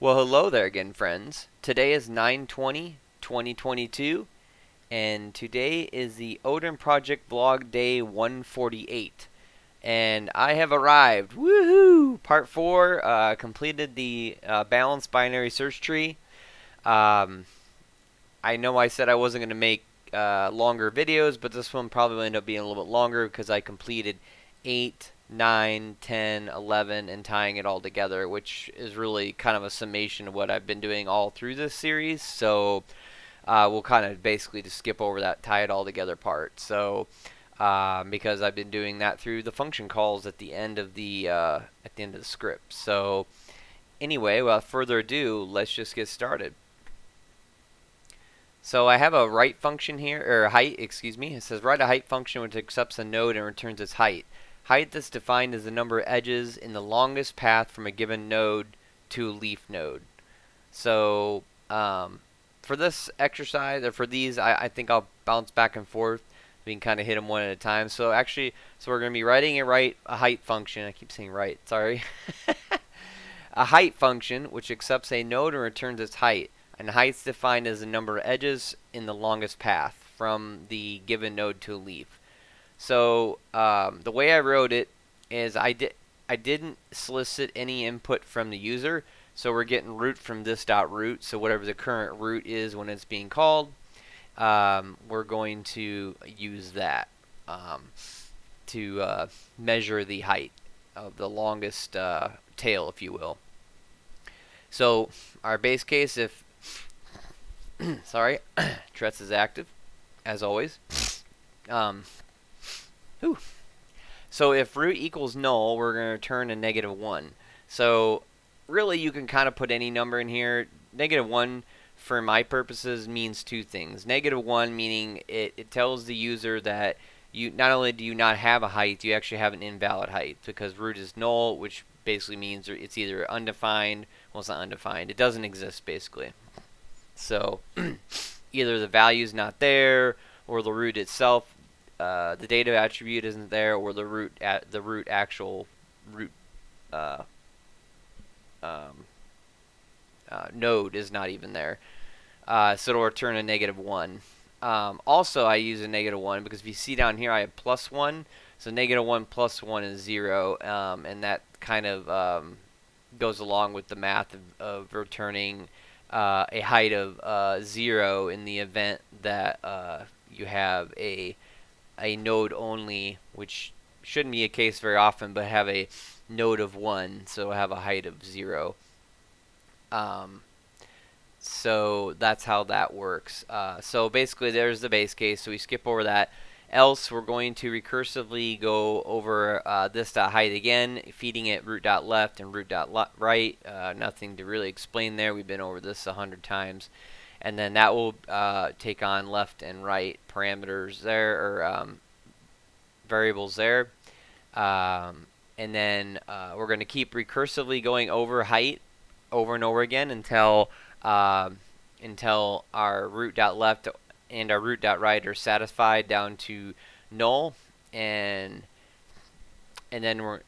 Well, hello there again, friends. Today is 9/20/2022, and today is the Odin Project vlog day 148. And I have arrived. Woohoo! Part 4, completed the balanced binary search tree. Um, I know I said I wasn't going to make longer videos, but this one probably will end up being a little bit longer because I completed 8, 9, 10, 11, and tying it all together, which is really kind of a summation of what I've been doing all through this series. So we'll kind of basically just skip over that tie it all together part. So because I've been doing that through the function calls at the end of the script. So anyway, without further ado, let's just get started. So I have a write function here, or height, excuse me. It says write a height function which accepts a node and returns its height. Height is defined as the number of edges in the longest path from a given node to a leaf node. So for this exercise, or for these, I think I'll bounce back and forth. We can kind of hit them one at a time. So actually, we're going to be writing a height function. I keep saying right, sorry. A height function which accepts a node and returns its height. And height is defined as the number of edges in the longest path from the given node to a leaf. So the way I wrote it is I didn't solicit any input from the user. So we're getting root from this dot root. So whatever the current root is when it's being called, we're going to use that to measure the height of the longest tail, if you will. So our base case, if sorry, Tourette's is active, as always. So if root equals null, we're going to return a -1. So really, you can kind of put any number in here. -1, for my purposes, means two things. -1 meaning it tells the user that you not only do you not have a height, you actually have an invalid height, because root is null, which basically means it's either undefined. Well, it's not undefined. It doesn't exist, basically. So either the value is not there, or the root itself, the data attribute isn't there, or the actual root node is not even there. So it'll return a -1. Also, I use a -1 because if you see down here, I have +1. So -1 plus 1 is 0, and that kind of goes along with the math of returning a height of 0 in the event that you have a node only, which shouldn't be a case very often, but have a node of 1, so have a height of 0. So that's how that works. So basically, there's the base case. So we skip over that. Else, we're going to recursively go over this dot height again, feeding it root dot left and root dot right. Nothing to really explain there. We've been over this 100 times. And then that will take on left and right parameters there, or variables there. And then we're going to keep recursively going over height over and over again until our root dot left and our root dot right are satisfied down to null, and then we're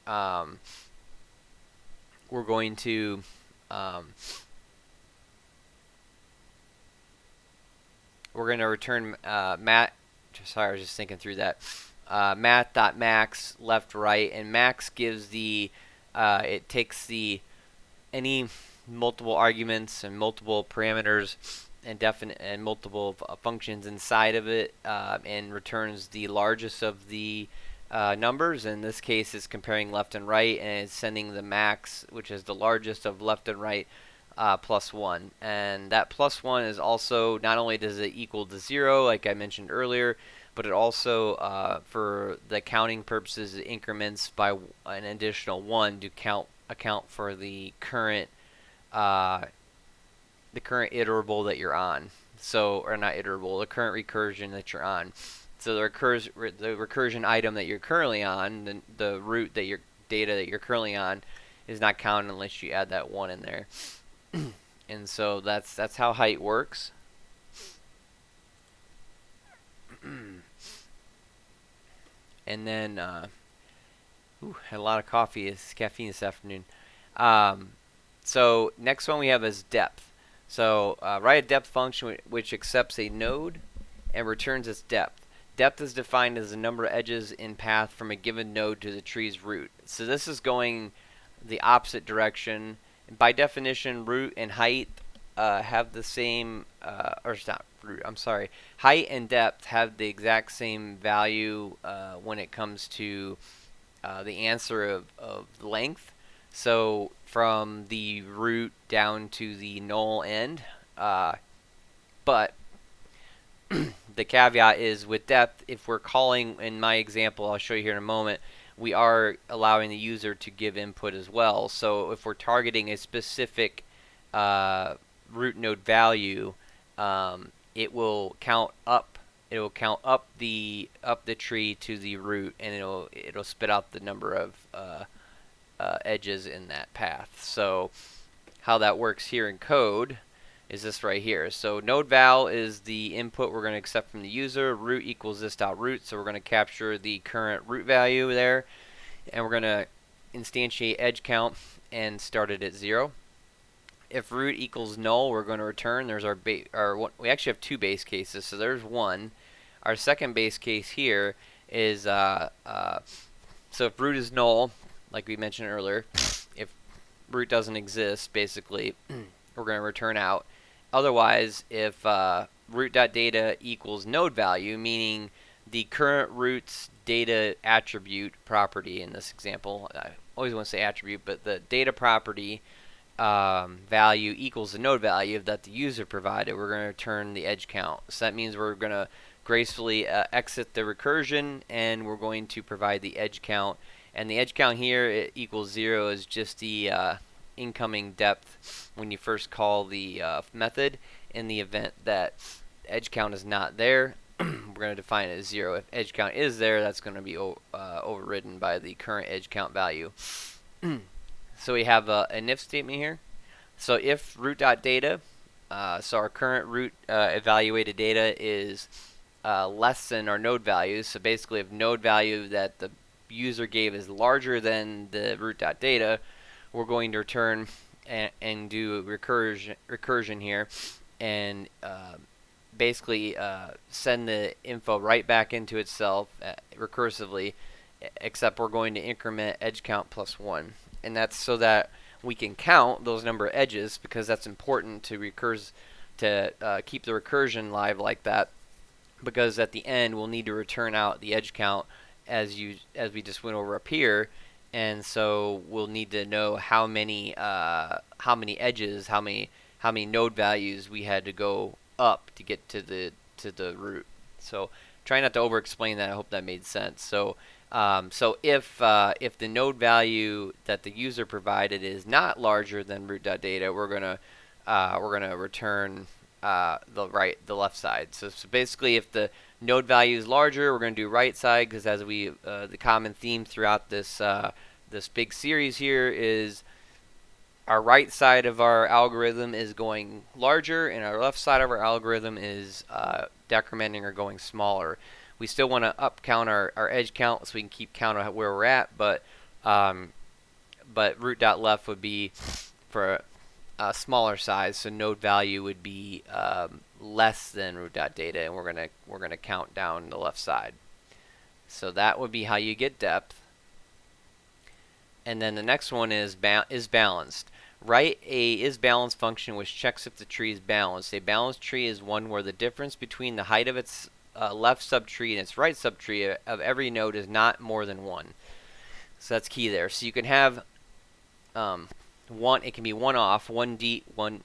going to return mat. Sorry, I was just thinking through that. Math.max left right, and max gives the it takes any multiple arguments and multiple parameters and multiple functions inside of it, and returns the largest of the numbers. In this case, it's comparing left and right, and it's sending the max, which is the largest of left and right, +1. And that +1 is also, not only does it equal to 0, like I mentioned earlier, but it also, for the counting purposes, it increments by an additional 1 to account for the current iterable that you're on. So, or not iterable, the current recursion that you're on. So the recursion item that you're currently on, the root that your data that you're currently on, is not counted unless you add that 1 in there. And so that's how height works. And then had a lot of caffeine this afternoon. So next one we have is depth. So write a depth function which accepts a node and returns its depth. Depth is defined as the number of edges in path from a given node to the tree's root. So this is going the opposite direction. By definition, root and height have the same, or it's not root, I'm sorry. Height and depth have the exact same value when it comes to the answer of length. So from the root down to the null end. But the caveat is with depth, if we're calling, in my example, I'll show you here in a moment, we are allowing the user to give input as well. So if we're targeting a specific root node value, it will count up. It will count up the tree to the root, and it'll spit out the number of edges in that path. So how that works here in code is this right here. So node val is the input we're going to accept from the user. Root equals this dot root. So we're going to capture the current root value there, and we're going to instantiate edge count and start it at 0. If root equals null, we're going to return. There's we actually have two base cases. So there's one. Our second base case here is so if root is null, like we mentioned earlier, if root doesn't exist, basically, we're going to return out. Otherwise, if root.data equals node value, meaning the current root's data attribute property in this example, I always want to say attribute, but the data property value equals the node value that the user provided, we're going to return the edge count. So that means we're going to gracefully exit the recursion, and we're going to provide the edge count. And the edge count here equals 0 is just the incoming depth when you first call the method. In the event that edge count is not there, we're going to define it as 0. If edge count is there, that's going to be overridden by the current edge count value. So we have an if statement here. So if root.data, so our current root evaluated data is less than our node value. So basically, if node value that the user gave is larger than the root.data, we're going to return and do recursion here, and basically send the info right back into itself recursively, except we're going to increment edge count plus 1. And that's so that we can count those number of edges, because that's important to keep the recursion live like that, because at the end we'll need to return out the edge count as we just went over up here. And so we'll need to know how many edges, how many node values we had to go up to get to the root. So try not to over explain that. I hope that made sense. So if the node value that the user provided is not larger than root.data, we're gonna return the left side. So basically, if the node value is larger, we're going to do right side, because as the common theme throughout this big series here is our right side of our algorithm is going larger, and our left side of our algorithm is decrementing or going smaller. We still want to up count our edge count so we can keep count of where we're at, but root.left would be for a smaller size, so node value would be less than root.data, and we're gonna count down the left side. So that would be how you get depth. And then the next one is balanced. Write a isBalanced function which checks if the tree is balanced. A balanced tree is one where the difference between the height of its left subtree and its right subtree of every node is not more than 1. So that's key there. So you can have one. It can be one off, one deep, one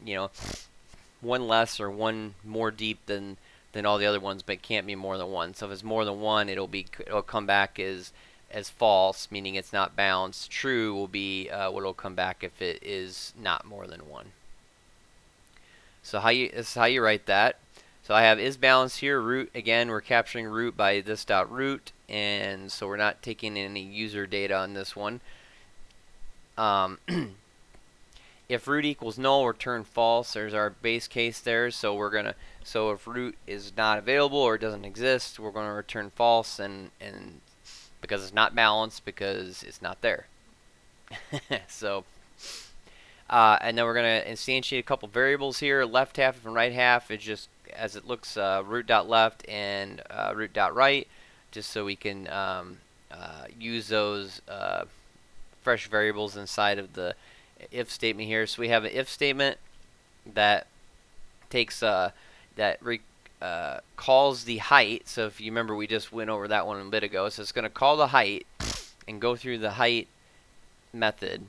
one less or one more deep than all the other ones, but it can't be more than 1. So if it's more than 1, it'll come back as false, meaning it's not balanced. True will be what will come back if it is not more than 1. So this is how you write that. So I have isBalanced here. Root, again, we're capturing root by this dot root, and so we're not taking any user data on this one. If root equals null, return false. There's our base case there. So if root is not available or doesn't exist, we're going to return false, and because it's not balanced, because it's not there. So And then we're going to instantiate a couple variables here. Left half and right half is just as it looks, root.left and root.right, just so we can use those fresh variables inside of the if statement here. So we have an if statement that takes calls the height. So if you remember, we just went over that one a bit ago. So it's going to call the height and go through the height method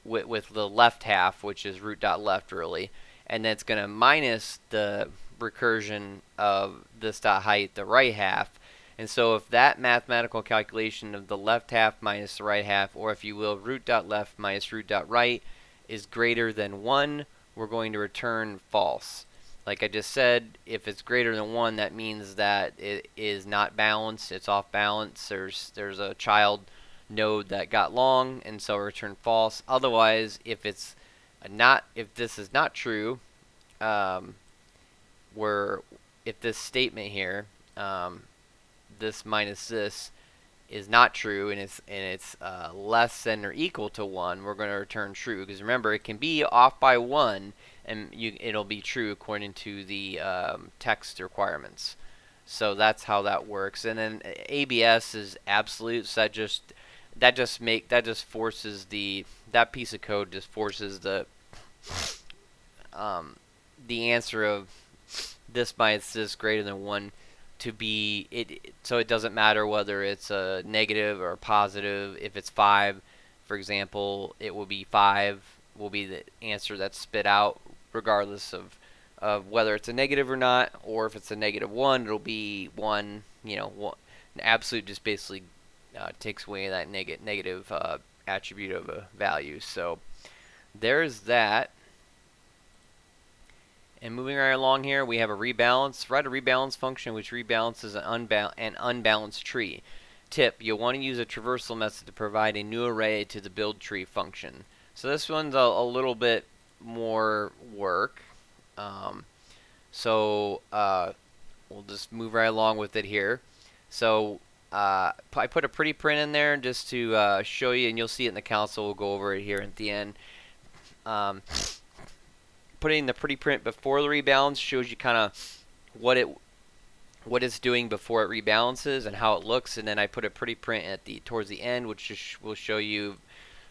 with the left half, which is root.left really, and then it's going to minus the recursion of this dot height, the right half. And so if that mathematical calculation of the left half minus the right half, or if you will, root.left minus root.right is greater than 1, we're going to return false. Like I just said, if it's greater than 1, that means that it is not balanced, it's off balance, there's a child node that got long, and so return false. Otherwise, if this is not true, if this statement here, this minus this is not true, and it's less than or equal to 1, we're going to return true. Because remember, it can be off by 1, and it'll be true according to the text requirements. So that's how that works. And then ABS is absolute. So that just forces that piece of code just forces the answer of this minus this greater than 1 to be so it doesn't matter whether it's a negative or a positive. If it's 5, for example, it will be 5 will be the answer that's spit out, regardless of whether it's a negative or not, or if it's a -1, it'll be 1. An absolute just basically takes away that negative attribute of a value. So there's that. And moving right along here, we have a rebalance. Write a rebalance function which rebalances an unbalanced tree. Tip: you'll want to use a traversal method to provide a new array to the build tree function. So this one's a little bit more work. We'll just move right along with it here. So I put a pretty print in there just to show you, and you'll see it in the console. We'll go over it here at the end. Putting the pretty print before the rebalance shows you kind of what it's doing before it rebalances and how it looks, and then I put a pretty print towards the end, which will show you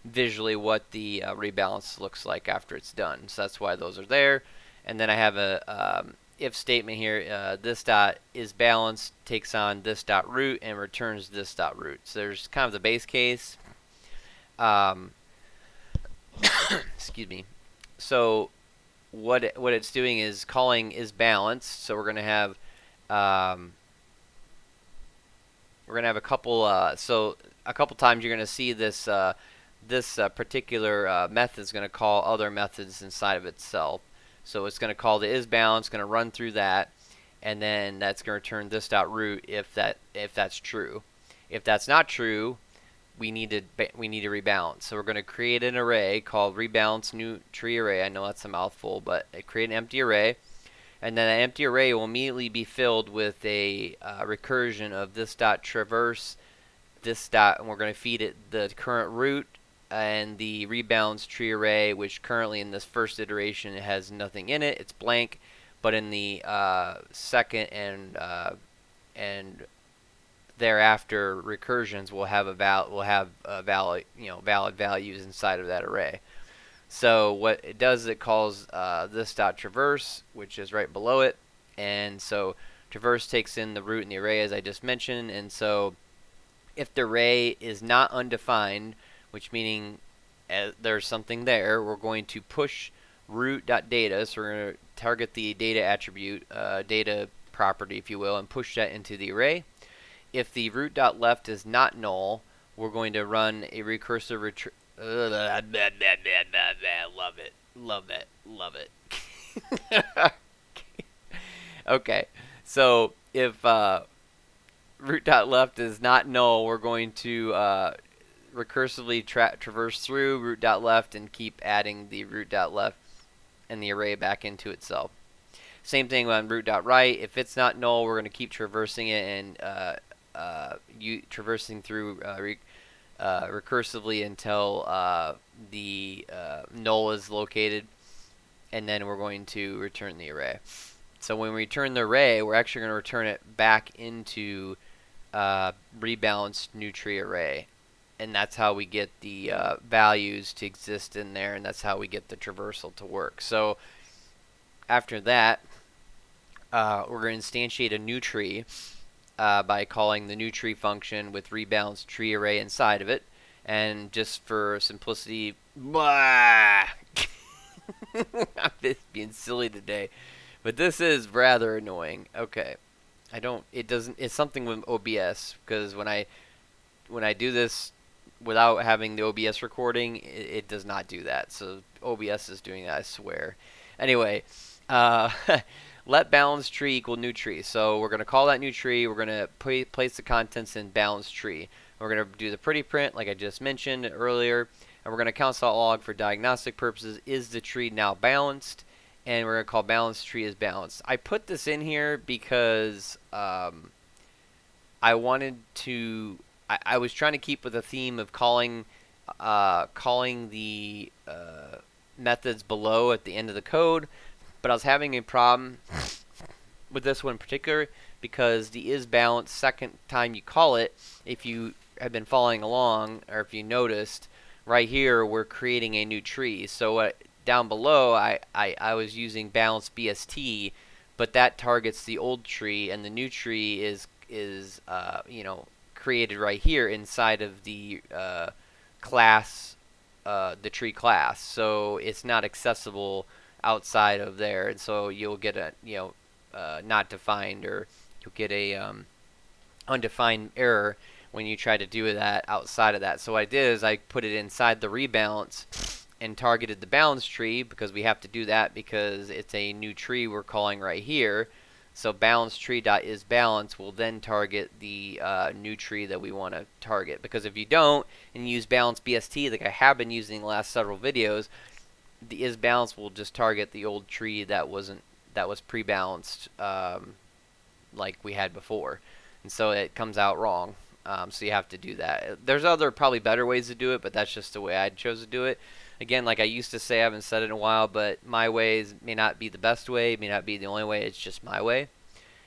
visually what the rebalance looks like after it's done. So that's why those are there. And then I have a if statement here. This dot is balanced takes on this dot root and returns this dot root. So there's kind of the base case. Excuse me. So what it's doing is calling is balanced. So we're going to have a couple times you're going to see this particular method is going to call other methods inside of itself. So it's going to call the isBalanced, going to run through that, and then that's going to return this dot root if that's true. If that's not true, we need to rebalance. So we're going to create an array called rebalance new tree array. I know that's a mouthful, but create an empty array, and then that empty array will immediately be filled with a recursion of this dot traverse this dot, and we're going to feed it the current root and the rebalance tree array, which currently in this first iteration it has nothing in it, it's blank, but in the second and thereafter recursions will have valid values inside of that array. So what it does is it calls this dot traverse, which is right below it, and so traverse takes in the root and the array as I just mentioned. And so if the array is not undefined, which meaning there's something there, we're going to push root.data, so we're going to target the data attribute, data property if you will, and push that into the array. If the root.left is not null, we're going to run a recursive retrieve. Love it. Okay, so if root.left is not null, we're going to recursively traverse through root.left and keep adding the root.left and the array back into itself. Same thing on root.right. If it's not null, we're going to keep traversing it and traversing through recursively until the null is located, and then we're going to return the array. So when we return the array, we're actually going to return it back into rebalanced new tree array, and that's how we get the values to exist in there, and that's how we get the traversal to work. So after that, we're going to instantiate a new tree by calling the new tree function with rebalanced tree array inside of it. And just for simplicity, I'm just being silly today, but this is rather annoying. Okay, it's something with OBS, because when I do this without having the OBS recording, it does not do that. So OBS is doing that, I swear. Anyway, let balance tree equal new tree. So we're going to call that new tree. We're going to place the contents in balance tree. We're going to do the pretty print like I just mentioned earlier. And we're going to console.log for diagnostic purposes. Is the tree now balanced? And we're going to call balance tree as balanced. I put this in here because I wanted to... I was trying to keep with the theme of calling the methods below at the end of the code, but I was having a problem with this one in particular because the isBalanced, second time you call it, if you have been following along or if you noticed, right here we're creating a new tree. So down below I was using balance BST, but that targets the old tree, and the new tree is created right here inside of the class, the tree class. So it's not accessible outside of there, and so you'll get a not defined, or you'll get a undefined error when you try to do that outside of that. So what I did is I put it inside the rebalance and targeted the balance tree, because we have to do that because it's a new tree we're calling right here. So balance tree.isBalance will then target the new tree that we want to target. Because if you don't and use balance BST like I have been using the last several videos, the isBalance will just target the old tree that was pre-balanced like we had before, and so it comes out wrong. So you have to do that. There's other probably better ways to do it, but that's just the way I chose to do it. Again, like I used to say, I haven't said it in a while, but my ways may not be the best way, may not be the only way, it's just my way.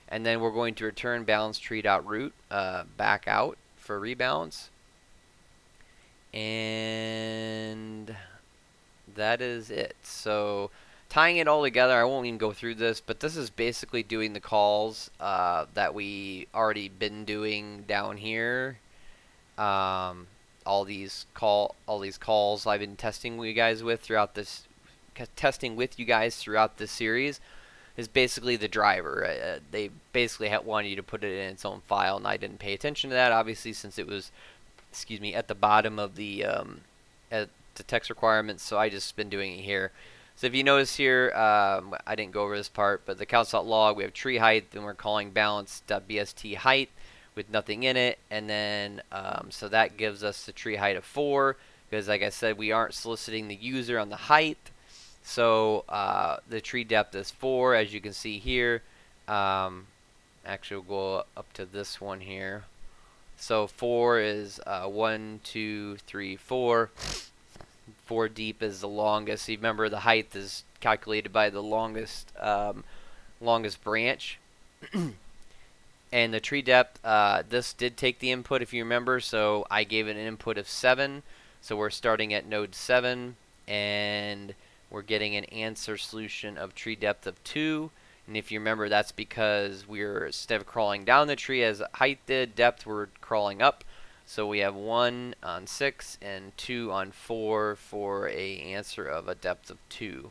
And then we're going to return balance tree.root back out for rebalance. And that is it. So tying it all together, I won't even go through this, but this is basically doing the calls that we already been doing down here. All these calls I've been testing with you guys throughout this series is basically the driver. They basically wanted you to put it in its own file, and I didn't pay attention to that, obviously, since it was, at the bottom of the text requirements. So I just been doing it here. So if you notice here, I didn't go over this part, but the counts.log, we have tree height, then we're calling balance.bst height with nothing in it, and then so that gives us the tree height of 4, because like I said, we aren't soliciting the user on the height. So the tree depth is 4, as you can see here. Actually, we'll go up to this one here. So 4 is 1, 2, 3, 4. 4 deep is the longest. So you remember the height is calculated by the longest branch. And the tree depth, this did take the input, if you remember, so I gave it an input of 7. So we're starting at node 7, and we're getting an answer solution of tree depth of 2. And if you remember, that's because we're, instead of crawling down the tree as height did, depth, we're crawling up. So we have 1 on 6 and 2 on 4 for a answer of a depth of 2.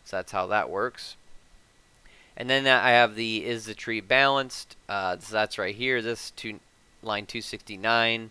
So that's how that works. And then I have the is the tree balanced. So that's right here. This line 269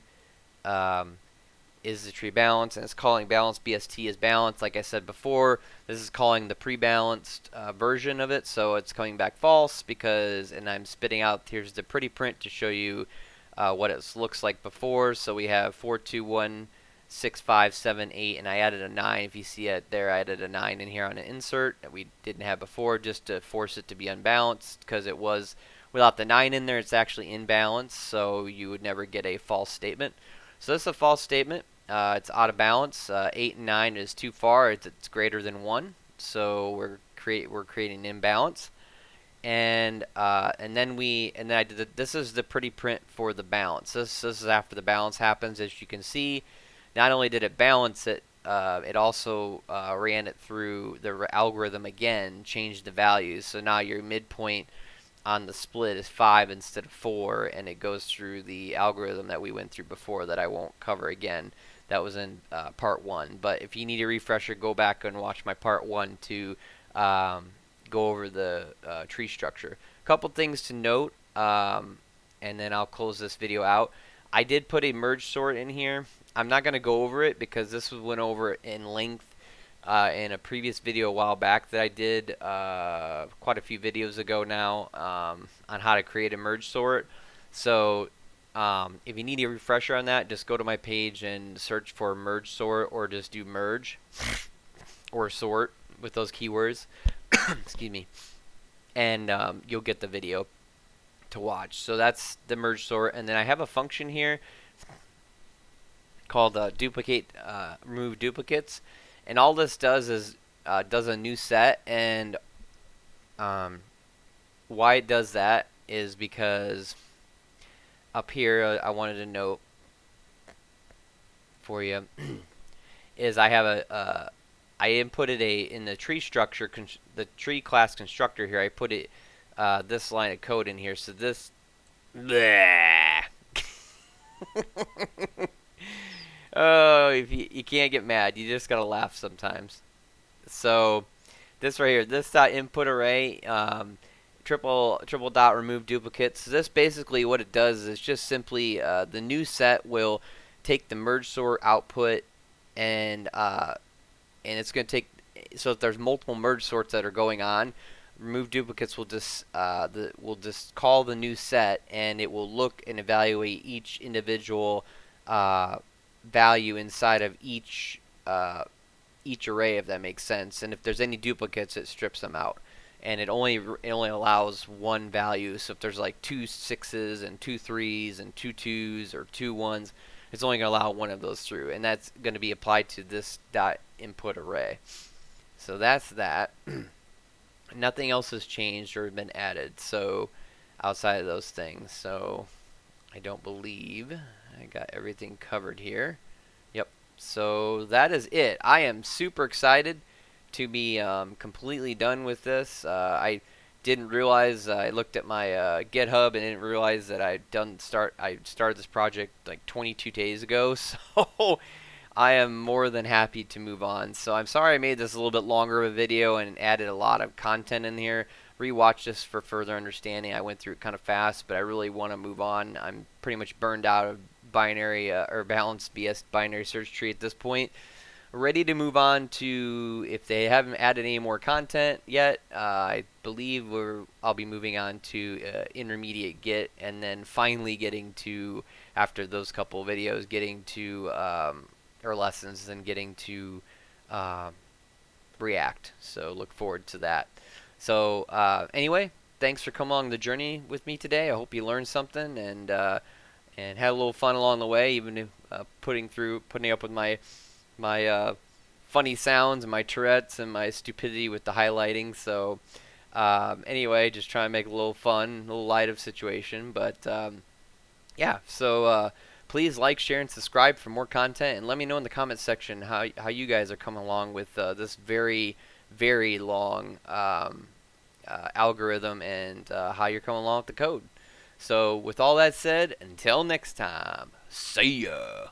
is the tree balanced, and it's calling balance BST as balanced. Like I said before, this is calling the pre-balanced version of it, so it's coming back false because, and I'm spitting out, here's the pretty print to show you what it looks like before. So we have 4, 2, 1, 6, 5, 7, 8, and I added a 9. If you see it there, I added a 9 in here on an insert that we didn't have before, just to force it to be unbalanced, because it was, without the 9 in there, it's actually imbalanced, so you would never get a false statement. So this is a false statement. It's out of balance. 8 and 9 is too far. It's greater than 1. So we're creating an imbalance. And then I did this is the pretty print for the balance. This is after the balance happens. As you can see, not only did it balance it, it also ran it through the algorithm again, changed the values. So now your midpoint on the split is 5 instead of 4, and it goes through the algorithm that we went through before that I won't cover again. That was in part 1. But if you need a refresher, go back and watch my part 1 to go over the tree structure. A couple things to note, and then I'll close this video out. I did put a merge sort in here. I'm not going to go over it because this went over in length in a previous video a while back that I did quite a few videos ago now on how to create a merge sort. So if you need a refresher on that, just go to my page and search for merge sort, or just do merge or sort with those keywords. Excuse me. And you'll get the video to watch. So that's the merge sort. And then I have a function here called duplicate, remove duplicates. And all this does is does a new set. And why it does that is because up here I wanted to note for you is I have I inputted in the tree structure, the tree class constructor here. I put it this line of code in here. So this, oh, if you can't get mad, you just gotta laugh sometimes. So this right here, this dot input array, triple dot remove duplicates. So this basically what it does is just simply the new set will take the merge sort output and it's going to take, so if there's multiple merge sorts that are going on, remove duplicates will just call the new set, and it will look and evaluate each individual value inside of each array, if that makes sense. And if there's any duplicates, it strips them out, and it only allows one value. So if there's like 2 6s and 2 3s and 2 2s or 2 1s, it's only going to allow one of those through, and that's going to be applied to this dot input array. So that's that. Nothing else has changed or been added, so outside of those things. So I don't believe I got everything covered here. Yep. So that is it. I am super excited to be completely done with this. I didn't realize, I looked at my GitHub and didn't realize that I started this project like 22 days ago. So I am more than happy to move on. So I'm sorry I made this a little bit longer of a video and added a lot of content in here. Rewatch this for further understanding. I went through it kind of fast, but I really want to move on. I'm pretty much burned out of binary or balanced BS binary search tree at this point. Ready to move on to, if they haven't added any more content yet, I believe I'll be moving on to intermediate Git, and then finally getting to, after those couple of videos, getting to or lessons, and getting to React. So look forward to that. So anyway, thanks for coming along the journey with me today. I hope you learned something and had a little fun along the way, even if, putting up with my funny sounds and my Tourette's and my stupidity with the highlighting. So anyway, just trying to make a little fun, a little light of situation. But yeah, so please like, share, and subscribe for more content, and let me know in the comments section how you guys are coming along with this very, very long algorithm, and how you're coming along with the code. So with all that said, until next time, see ya.